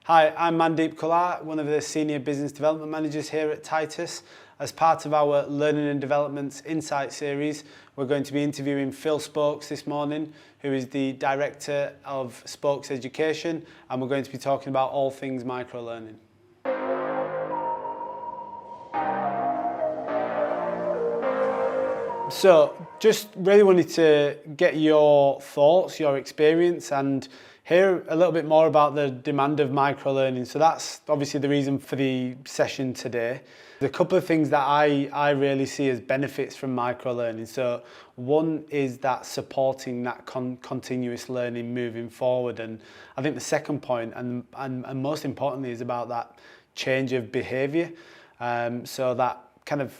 Hi, I'm Mandeep Kullar, one of the Senior Business Development Managers here at Titus. As part of our Learning and Development Insight series, we're going to be interviewing Phil Spokes this morning, who is the Director of Spokes Education, and we're going to be talking about all things microlearning. So, just really wanted to get your thoughts, your experience, and hear a little bit more about the demand of microlearning. So that's obviously the reason for the session today. There's a couple of things that I really see as benefits from microlearning. So one is that supporting that continuous learning moving forward. And I think the second point, and most importantly, is about that change of behaviour. So that kind of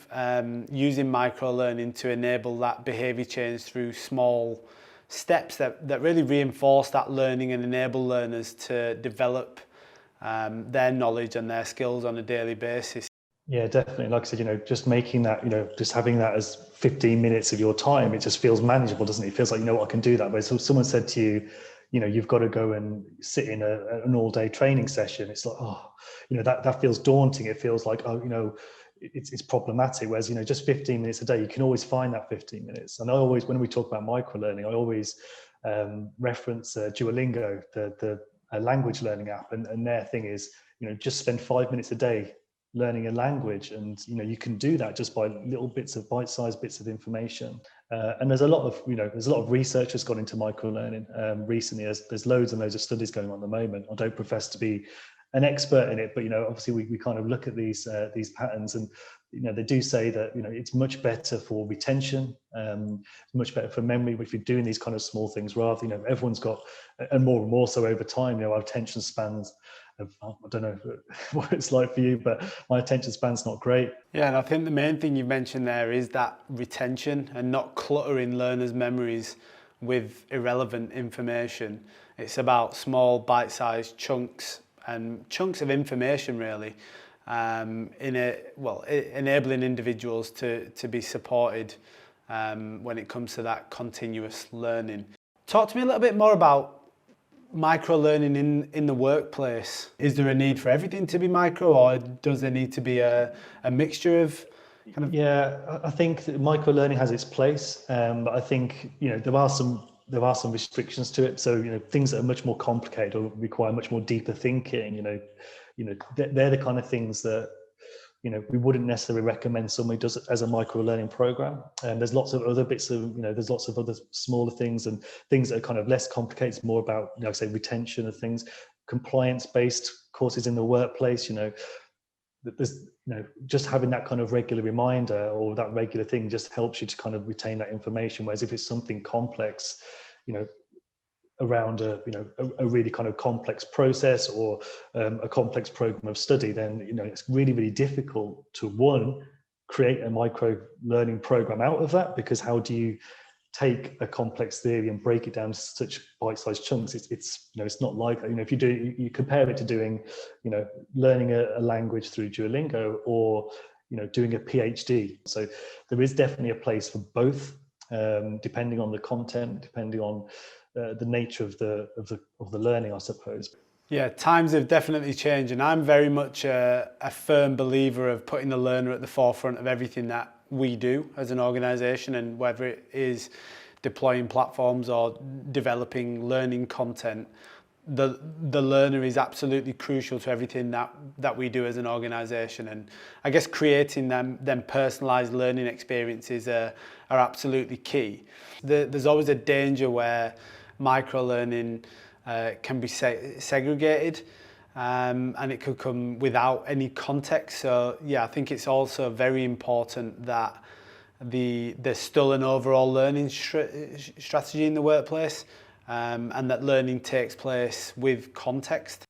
using microlearning to enable that behaviour change through small steps that really reinforce that learning and enable learners to develop their knowledge and their skills on a daily basis. Yeah, definitely. Like I said, just making that, just having that as 15 minutes of your time, it just feels manageable, doesn't it? It feels like, I can do that. But if someone said to you, you've got to go and sit in an all-day training session, it's like, that feels daunting. It feels like, it's problematic. Whereas, just 15 minutes a day, you can always find that 15 minutes. And I always, when we talk about microlearning, I always reference Duolingo, the language learning app. And their thing is, just spend 5 minutes a day learning a language, and you can do that just by little bits of bite-sized bits of information. And there's a lot of research that's gone into microlearning recently. There's loads and loads of studies going on at the moment. I don't profess to be an expert in it, but obviously we kind of look at these patterns, and they do say that it's much better for retention, much better for memory if you're doing these kind of small things rather. Everyone's got, and more so over time, our attention spans. I don't know what it's like for you, but my attention span's not great. Yeah, and I think the main thing you mentioned there is that retention and not cluttering learners' memories with irrelevant information. It's about small bite-sized chunks of information, really, enabling individuals to be supported when it comes to that continuous learning. Talk to me a little bit more about microlearning in the workplace. Is there a need for everything to be micro, or does there need to be a mixture of kind of? Yeah, I think that microlearning has its place, but I think there are some restrictions to it. So things that are much more complicated or require much more deeper thinking. They're the kind of things that we wouldn't necessarily recommend somebody does it as a micro-learning program. And there's lots of other bits of, there's lots of other smaller things and things that are kind of less complicated. It's more about, say retention of things, compliance-based courses in the workplace. There's, just having that kind of regular reminder or that regular thing just helps you to kind of retain that information. Whereas if it's something complex, around a really kind of complex process or a complex program of study, then it's really, really difficult to create a micro learning program out of that, because how do you take a complex theory and break it down to such bite-sized chunks? It's not like if you compare it to doing learning a language through Duolingo or doing a PhD. So there is definitely a place for both, depending on the content, depending on the nature of the learning, I suppose. Yeah, times have definitely changed, and I'm very much a firm believer of putting the learner at the forefront of everything that we do as an organisation, and whether it is deploying platforms or developing learning content, the learner is absolutely crucial to everything that we do as an organisation. And I guess creating them personalised learning experiences are absolutely key. There's always a danger where microlearning can be segregated, and it could come without any context. So yeah, I think it's also very important that there's still an overall learning strategy in the workplace, and that learning takes place with context.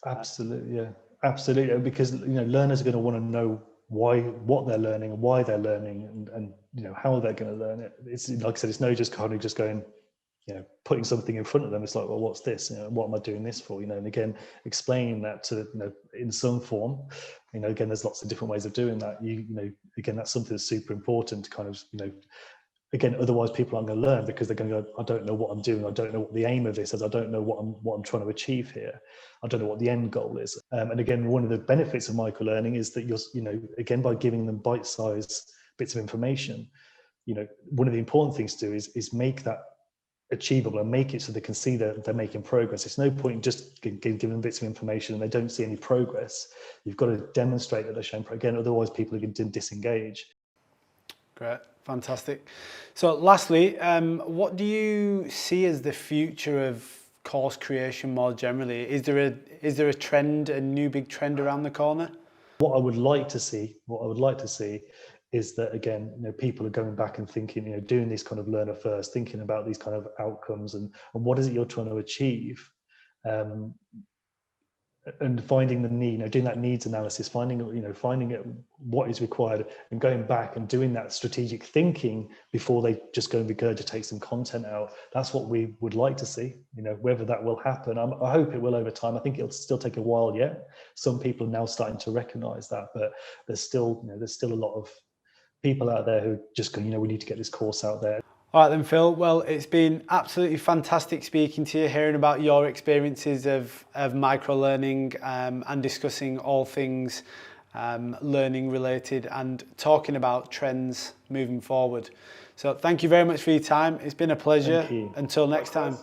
Absolutely, yeah, absolutely. Because learners are going to want to know what they're learning and why they're learning, and how they're going to learn it. It's like I said, it's no just kind of just going, putting something in front of them. It's like, well, what's this? What am I doing this for? And again, explaining that to in some form. Again, there's lots of different ways of doing that. Again, that's something that's super important to kind of again, otherwise people aren't going to learn because they're going to go, I don't know what I'm doing. I don't know what the aim of this is. I don't know what I'm trying to achieve here. I don't know what the end goal is. And again, one of the benefits of microlearning is that you're, again, by giving them bite-sized bits of information, one of the important things to do is make that achievable and make it so they can see that they're making progress. It's no point in just giving them bits of information and they don't see any progress. You've got to demonstrate that they're showing progress. Again, otherwise people are going to disengage. Great, fantastic. So lastly, what do you see as the future of course creation more generally? Is there a trend, a new big trend around the corner? What I would like to see is that, again, people are going back and thinking, doing this kind of learner first, thinking about these kind of outcomes and what is it you're trying to achieve, and finding the need, doing that needs analysis, finding what is required, and going back and doing that strategic thinking before they just go and regurgitate some content out. That's what we would like to see. Whether that will happen, I hope it will over time. I think it'll still take a while yet. Some people are now starting to recognise that, but there's still a lot of people out there who just go, we need to get this course out there. All right then, Phil. Well, it's been absolutely fantastic speaking to you, hearing about your experiences of microlearning and discussing all things learning related and talking about trends moving forward. So thank you very much for your time. It's been a pleasure. Thank you. Until next time.